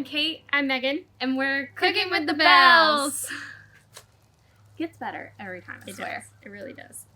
Kate. I'm Megan. And we're Cooking with the Bells. Gets better every time, I swear. Does. It really does.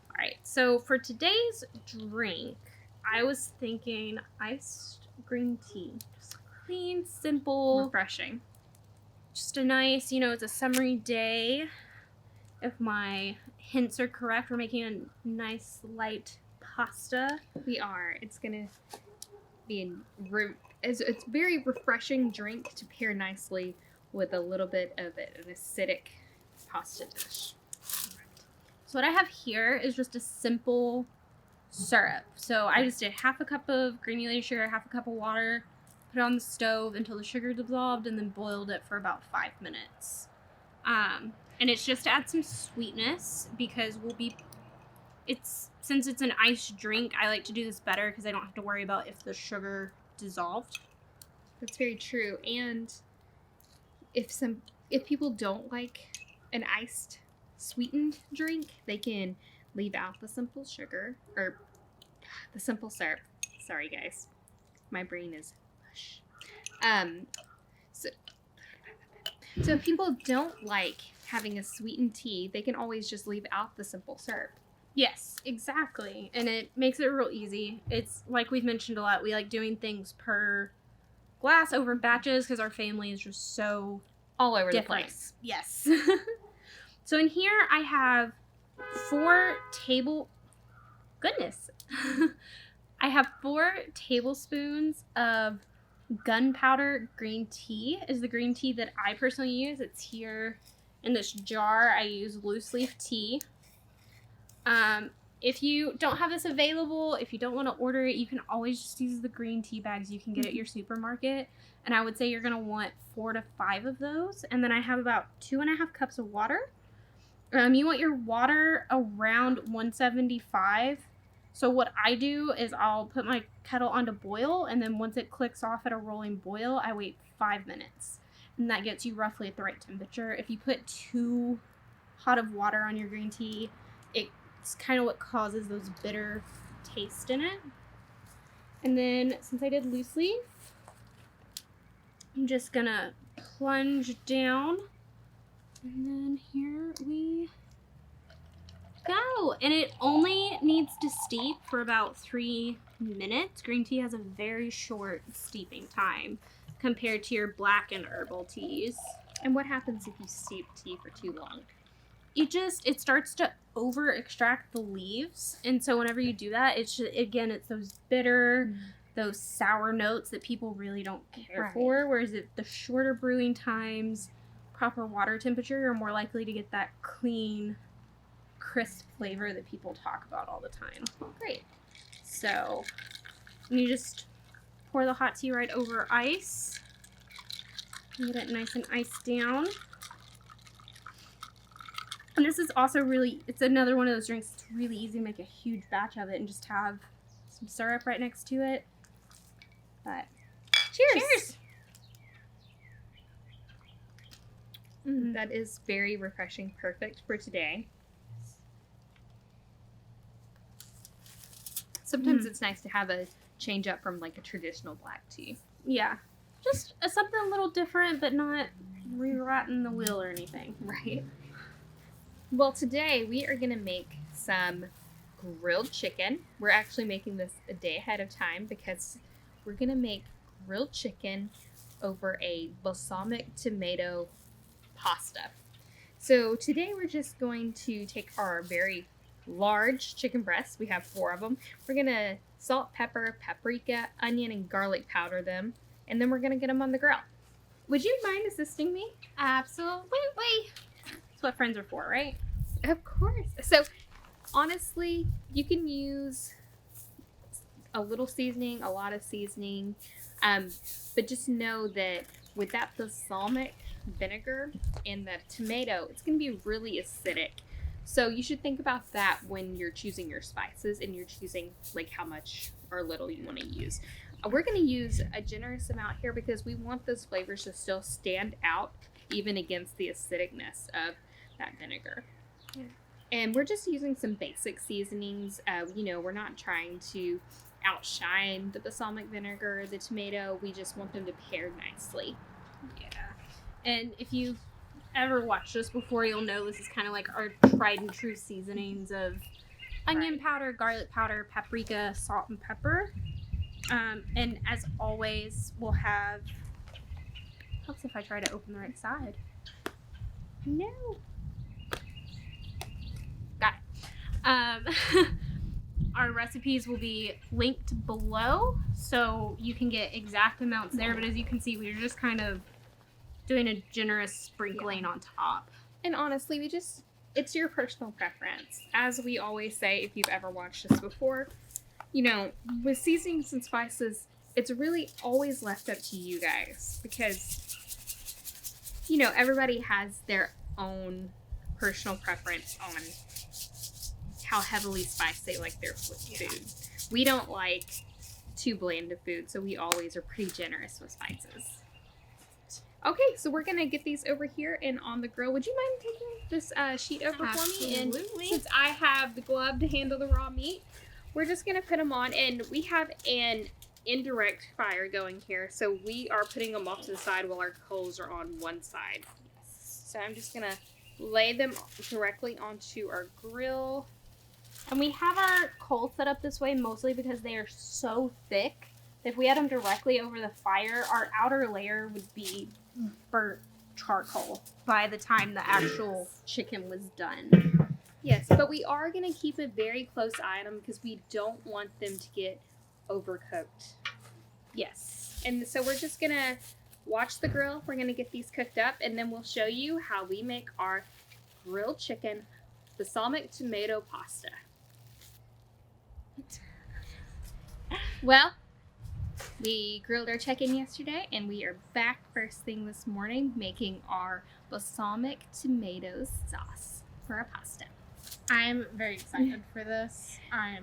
Alright, so for today's drink, I was thinking iced green tea. Just clean, simple. Refreshing. Just a nice, it's a summery day. If my hints are correct, we're making a nice light pasta. We are. It's going to be it's a very refreshing drink to pair nicely with a little bit of an acidic pasta dish. So what I have here is just a simple syrup. So I just did half a cup of granulated sugar, half a cup of water, put it on the stove until the sugar dissolved, and then boiled it for about 5 minutes. And it's just to add some sweetness because since it's an iced drink, I like to do this better because I don't have to worry about if the sugar dissolved. That's very true. And if people don't like an iced sweetened drink, they can leave out the simple sugar or the simple syrup. Sorry guys, my brain is mush. So if people don't like having a sweetened tea, they can always just leave out the simple syrup. Yes, exactly. And it makes it real easy. It's like we've mentioned a lot, we like doing things per glass over batches because our family is just so all over different. The place. Yes. So in here I have 4 tablespoons of gunpowder green tea. Is the green tea that I personally use. It's here in this jar. I use loose leaf tea. If you don't have this available, if you don't want to order it, you can always just use the green tea bags you can get at your supermarket. And I would say you're going to want 4 to 5 of those. And then I have about 2.5 cups of water. You want your water around 175. So what I do is I'll put my kettle on to boil, and then once it clicks off at a rolling boil, I wait 5 minutes. And that gets you roughly at the right temperature. If you put too hot of water on your green tea, it's kind of what causes those bitter taste in it. And then since I did loose leaf, I'm just gonna plunge down. And then here we go. And it only needs to steep for about 3 minutes. Green tea has a very short steeping time compared to your black and herbal teas. And what happens if you steep tea for too long? It starts to over extract the leaves. And so whenever you do that, it's those bitter, those sour notes that people really don't care for. Whereas the shorter brewing times, proper water temperature, you're more likely to get that clean, crisp flavor that people talk about all the time. Great. So you just pour the hot tea right over ice. Get it nice and iced down. And this is also it's another one of those drinks that's really easy to make a huge batch of it and just have some syrup right next to it. But cheers! Mm-hmm. That is very refreshing. Perfect for today. Sometimes it's nice to have a change up from like a traditional black tea. Yeah. Just something a little different, but not rewriting the wheel or anything. Right. Well, today we are going to make some grilled chicken. We're actually making this a day ahead of time because we're going to make grilled chicken over a balsamic tomato pasta. So today we're just going to take our very large chicken breasts. We have 4 of them. We're going to salt, pepper, paprika, onion, and garlic powder them. And then we're going to get them on the grill. Would you mind assisting me? Absolutely. That's what friends are for, right? Of course. So honestly, you can use a little seasoning, a lot of seasoning, but just know that with that balsamic vinegar and the tomato, it's going to be really acidic. So you should think about that when you're choosing your spices and you're choosing like how much or little you want to use. We're going to use a generous amount here because we want those flavors to still stand out even against the acidicness of that vinegar. Yeah. And we're just using some basic seasonings. We're not trying to outshine the balsamic vinegar, the tomato. We just want them to pair nicely. Yeah. And if you've ever watched us before, you'll know this is kind of like our tried and true seasonings of onion powder, garlic powder, paprika, salt, and pepper. And as always, we'll have... Helps if I try to open the right side. No. Got it. Our recipes will be linked below, so you can get exact amounts there. But as you can see, we're just kind of doing a generous sprinkling on top. And honestly, it's your personal preference. As we always say, if you've ever watched us before, with seasonings and spices, it's really always left up to you guys because, everybody has their own personal preference on how heavily spiced they like their food. Yeah. We don't like too bland of food, so we always are pretty generous with spices. Okay, so we're gonna get these over here and on the grill. Would you mind taking this sheet over for me? And since I have the glove to handle the raw meat, we're just gonna put them on, and we have an indirect fire going here, so we are putting them off to the side while our coals are on one side. So I'm just gonna lay them directly onto our grill. And we have our coals set up this way mostly because they are so thick that if we had them directly over the fire, our outer layer would be burnt charcoal by the time the actual chicken was done. Yes, but we are going to keep a very close eye on them because we don't want them to get overcooked. Yes. And so we're just going to watch the grill. We're going to get these cooked up, and then we'll show you how we make our grilled chicken balsamic tomato pasta. Well, we grilled our chicken yesterday, and we are back first thing this morning making our balsamic tomato sauce for our pasta. I'm very excited for this. I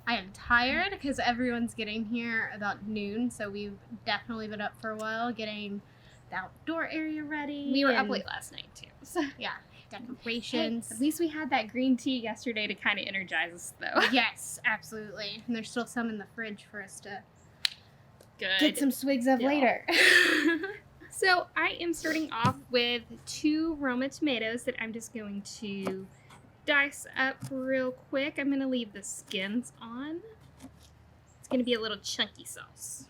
am tired because everyone's getting here about noon, so we've definitely been up for a while getting the outdoor area ready. We were up late last night too. So. Yeah, decorations. Hey, at least we had that green tea yesterday to kind of energize us, though. Yes, absolutely. And there's still some in the fridge for us to get some swigs of later. So I am starting off with 2 Roma tomatoes that I'm just going to dice up real quick. I'm going to leave the skins on. It's going to be a little chunky sauce.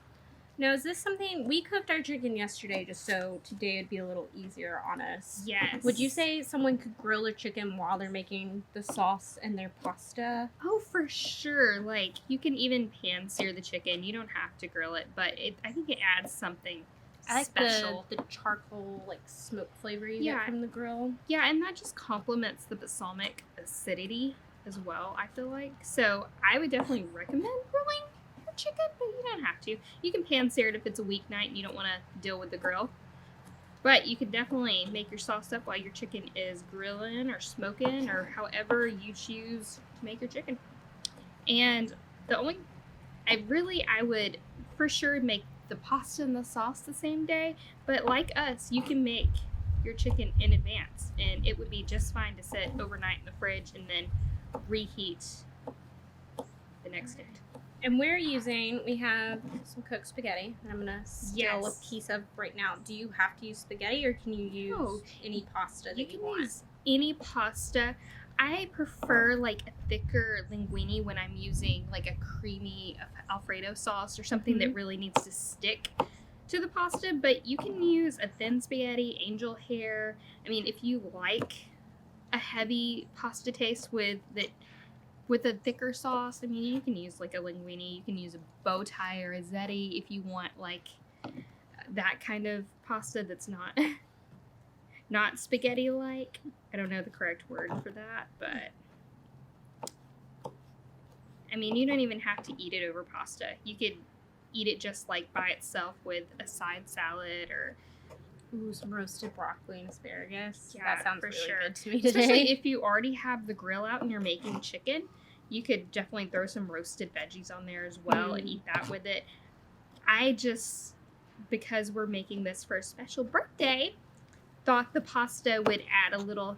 Now, is this something... We cooked our chicken yesterday just so today would be a little easier on us. Yes. Would you say someone could grill their chicken while they're making the sauce and their pasta? Oh, for sure. Like, you can even pan-sear the chicken. You don't have to grill it, but I think it adds something special. The charcoal, smoke flavor you get from the grill. Yeah, and that just complements the balsamic acidity as well, I feel like. So I would definitely recommend grilling your chicken, but you don't have to. You can pan-sear it if it's a weeknight and you don't want to deal with the grill. But you can definitely make your sauce up while your chicken is grilling or smoking or however you choose to make your chicken. And I would for sure make the pasta and the sauce the same day, but like us, you can make your chicken in advance, and it would be just fine to sit overnight in the fridge and then reheat the next day. And we have some cooked spaghetti that I'm going to steal a piece of right now. Do you have to use spaghetti, or can you use any pasta that you want? Use any pasta. I prefer a thicker linguine when I'm using a creamy Alfredo sauce or something that really needs to stick to the pasta, but you can use a thin spaghetti, angel hair. I mean, if you like a heavy pasta taste with a thicker sauce, I mean, you can use a linguine, you can use a bow tie or a ziti if you want that kind of pasta that's not spaghetti-like. I don't know the correct word for that, but I mean, you don't even have to eat it over pasta. You could eat it just by itself with a side salad or some roasted broccoli and asparagus. Yeah, that sounds for really sure. good to me today. Especially if you already have the grill out and you're making chicken, you could definitely throw some roasted veggies on there as well and eat that with it. Because we're making this for a special birthday, thought the pasta would add a little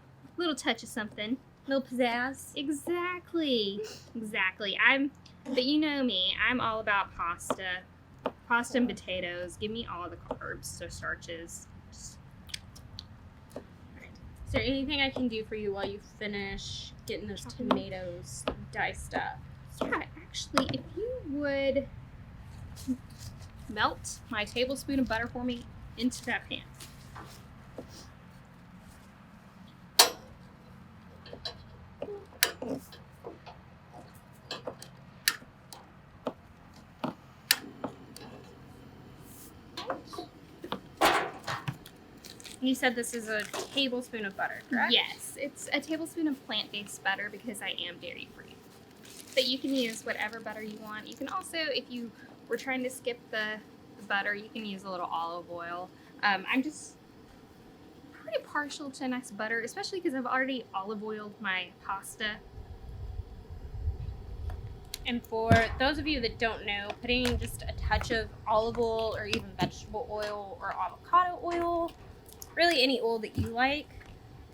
touch of something. Little pizzazz. Exactly. But you know me, I'm all about pasta. Pasta and potatoes. Give me all the carbs, the starches. Is there anything I can do for you while you finish getting those tomatoes diced up? Yeah, actually, if you would melt my tablespoon of butter for me into that pan. You said this is a tablespoon of butter, correct? Yes, it's a tablespoon of plant-based butter because I am dairy-free. But you can use whatever butter you want. You can also, if you were trying to skip the butter, you can use a little olive oil. I'm just pretty partial to nice butter, especially because I've already olive oiled my pasta. And for those of you that don't know, putting just a touch of olive oil or even vegetable oil or avocado oil, really any oil that you like,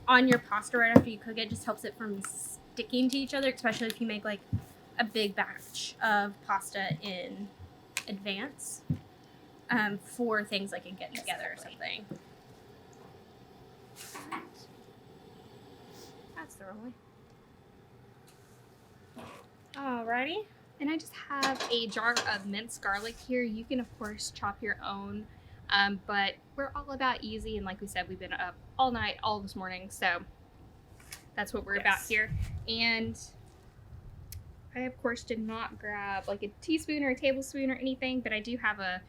on your pasta right after you cook it just helps it from sticking to each other, especially if you make like a big batch of pasta in advance for things like a get together or something. That's the wrong way. Alrighty. And I just have a jar of minced garlic here. You can, of course, chop your own, but we're all about easy. And like we said, we've been up all night, all this morning, so that's what we're about here. And I, of course, did not grab like a teaspoon or a tablespoon or anything, but I do have a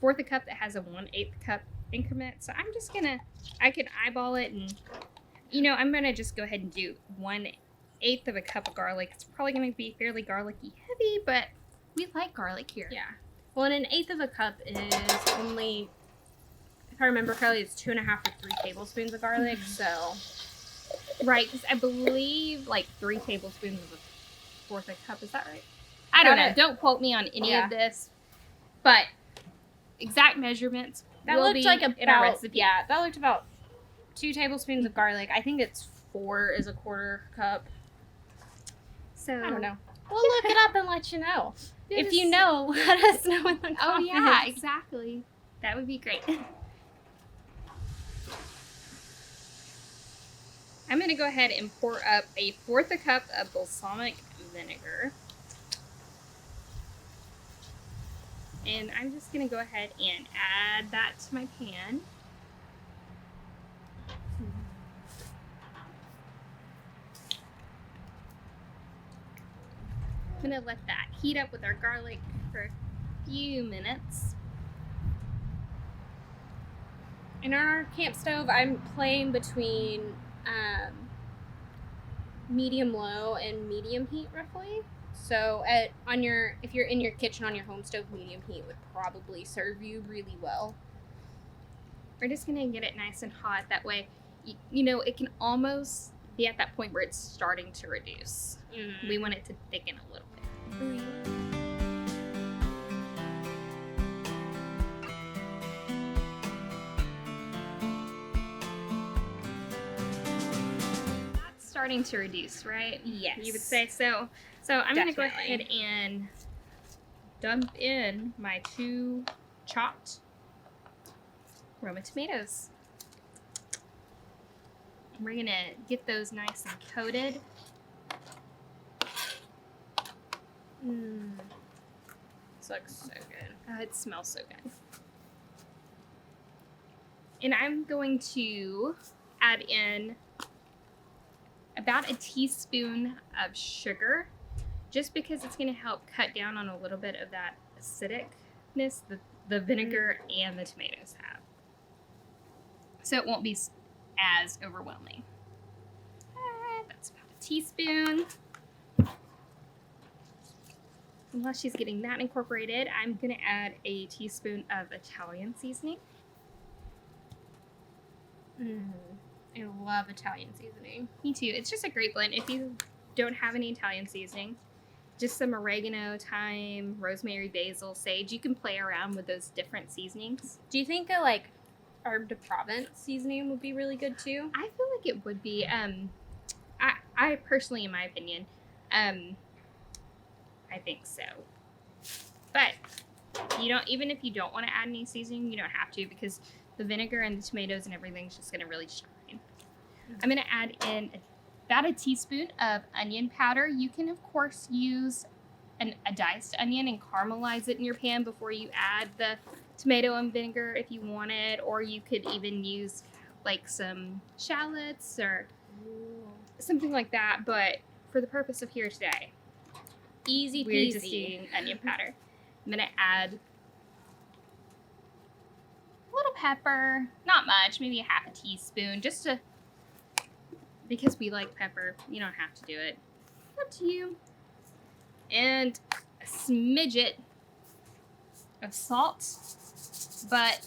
1/4 cup that has a 1/8 cup increment. So I'm just gonna, I could eyeball it, and I'm gonna just go ahead and do 1/8 of a cup of garlic. It's probably gonna be fairly garlicky heavy, but we like garlic here. Yeah. Well, and 1/8 of a cup is only, if I remember correctly, it's 2.5 to 3 tablespoons of garlic. So, right, because I believe like 3 tablespoons of a 1/4 cup. Is that right? I don't know. Don't quote me on any of this, but exact measurements will be in our recipe. Yeah, that looked about 2 tablespoons of garlic. I think it's 4 is a 1/4 cup. So I don't know. We'll look it up and let you know. If you know, let us know in the comments. Oh yeah, exactly. That would be great. I'm going to go ahead and pour up a 1/4 cup of balsamic vinegar. And I'm just going to go ahead and add that to my pan. I'm going to let that heat up with our garlic for a few minutes. And on our camp stove, I'm playing between medium low and medium heat roughly. So if you're in your kitchen on your home stove, medium heat would probably serve you really well. We're just gonna get it nice and hot. That way, it can almost be at that point where it's starting to reduce. Mm-hmm. We want it to thicken a little bit. Mm-hmm. Starting to reduce, right? Yes. You would say so. So I'm going to go ahead and dump in my 2 chopped Roma tomatoes. We're going to get those nice and coated. This looks so good. It smells so good. And I'm going to add in about a teaspoon of sugar, just because it's going to help cut down on a little bit of that acidicness the vinegar and the tomatoes have. So it won't be as overwhelming. That's about a teaspoon. And while she's getting that incorporated, I'm going to add a teaspoon of Italian seasoning. I love Italian seasoning. Me too. It's just a great blend. If you don't have any Italian seasoning, just some oregano, thyme, rosemary, basil, sage. You can play around with those different seasonings. Do you think a herb de Provence seasoning would be really good too? I feel like it would be. I personally, in my opinion, I think so. But even if you don't want to add any seasoning, you don't have to, because the vinegar and the tomatoes and everything is just going to really shine. I'm going to add in about a teaspoon of onion powder. You can, of course, use a diced onion and caramelize it in your pan before you add the tomato and vinegar if you want it, or you could even use like some shallots or something like that. But for the purpose of here today, easy peasy. We're just using onion powder. I'm gonna add a little pepper, not much, maybe a half a teaspoon, because we like pepper. You don't have to do it. Up to you. And a smidget of salt, but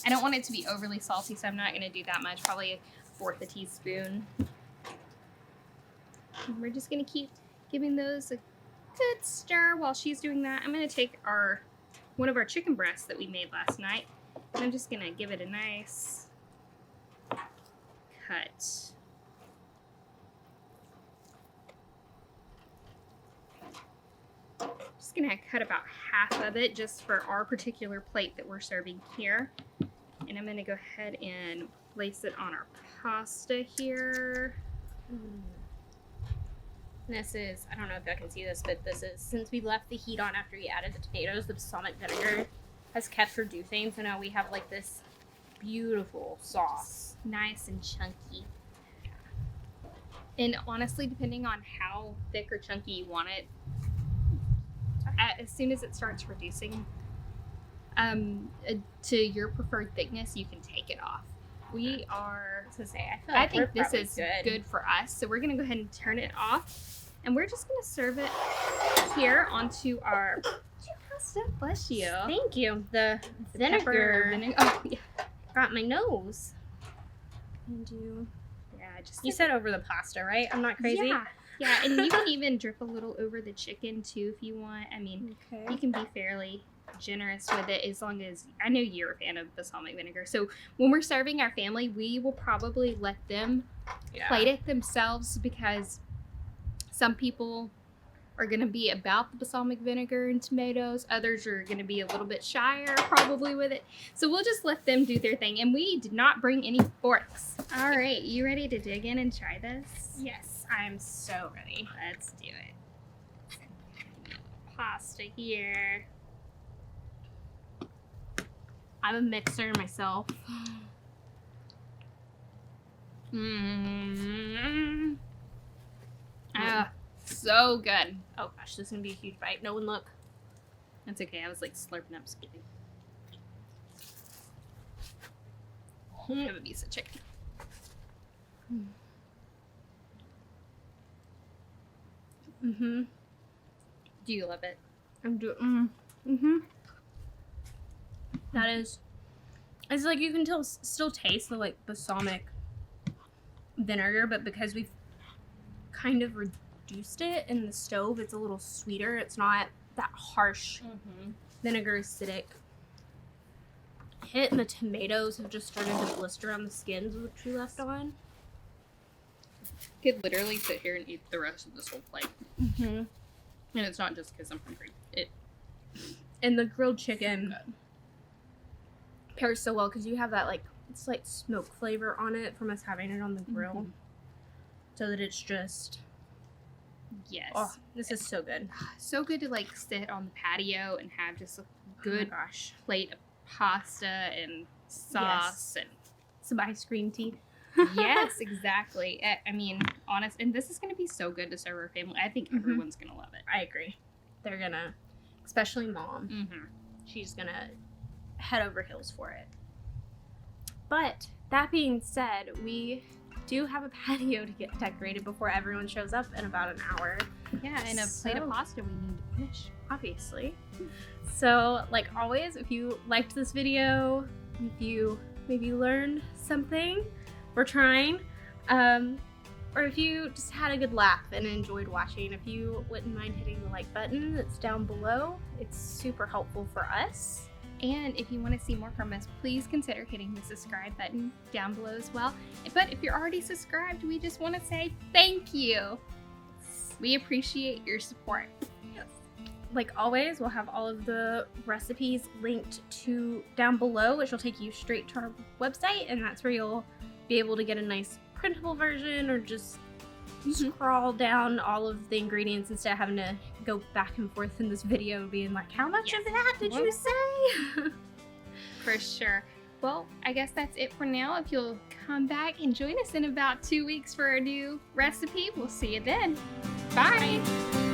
I don't want it to be overly salty, so I'm not going to do that much, probably a fourth a teaspoon. And we're just going to keep giving those a good stir while she's doing that. I'm going to take one of our chicken breasts that we made last night, and I'm just going to give it a nice cut. Just gonna cut about half of it just for our particular plate that we're serving here. And I'm gonna go ahead and place it on our pasta here. This is, I don't know if I can see this, but this is, since we left the heat on after we added the tomatoes, the balsamic vinegar has kept reducing, so now we have like this beautiful sauce. Nice and chunky. And honestly, depending on how thick or chunky you want it, as soon as it starts reducing to your preferred thickness, you can take it off. I think this is good for us, so we're gonna go ahead and turn it off, and we're just gonna serve it here onto our pasta. Bless you. Thank you. The vinegar. Oh, yeah. Got my nose. And you said over the pasta, right? I'm not crazy. Yeah, and you can even drip a little over the chicken too if you want. I mean, You can be fairly generous with it, as long as, I know you're a fan of balsamic vinegar. So when we're serving our family, we will probably let them plate it themselves, because some people are going to be about the balsamic vinegar and tomatoes. Others are going to be a little bit shyer probably with it. So we'll just let them do their thing. And we did not bring any forks. All right, you ready to dig in and try this? Yes, I'm so ready. Let's do it. Pasta here. I'm a mixer myself. So good. Oh gosh, this is gonna be a huge bite. No one look. That's okay. I was like slurping up spaghetti. Have a piece of chicken. Mm-hmm. Do you love it? I'm doing. Mm-hmm. That is. It's like you can still taste the like balsamic vinegar, but because we've kind of reduced it in the stove, it's a little sweeter. It's not that harsh vinegar acidic hit, and the tomatoes have just started to blister on the skins, which we left on. Could literally sit here and eat the rest of this whole plate. Mm-hmm. And it's not just because I'm hungry. And the grilled chicken pairs so well because you have that like slight smoke flavor on it from us having it on the grill, so that it's just this is so good. So good to like sit on the patio and have just a good plate of pasta and sauce and some ice cream tea. Yes, exactly. I mean, honest, and this is going to be so good to serve our family. I think everyone's going to love it. I agree. They're going to, especially Mom. She's going to head over heels for it. But that being said, we do have a patio to get decorated before everyone shows up in about an hour. Yeah, and a plate of pasta we need to finish, obviously. So, like always, if you liked this video, if you maybe learned something, we're trying, or if you just had a good laugh and enjoyed watching, if you wouldn't mind hitting the like button that's down below, it's super helpful for us. And if you want to see more from us, please consider hitting the subscribe button down below as well. But if you're already subscribed, we just want to say thank you. We appreciate your support. Yes. like always, we'll have all of the recipes linked to down below, which will take you straight to our website, and that's where you'll be able to get a nice printable version or just scroll down all of the ingredients instead of having to go back and forth in this video being like, how much of that did you say? For sure. Well, I guess that's it for now. If you'll come back and join us in about 2 weeks for a new recipe, we'll see you then. Bye.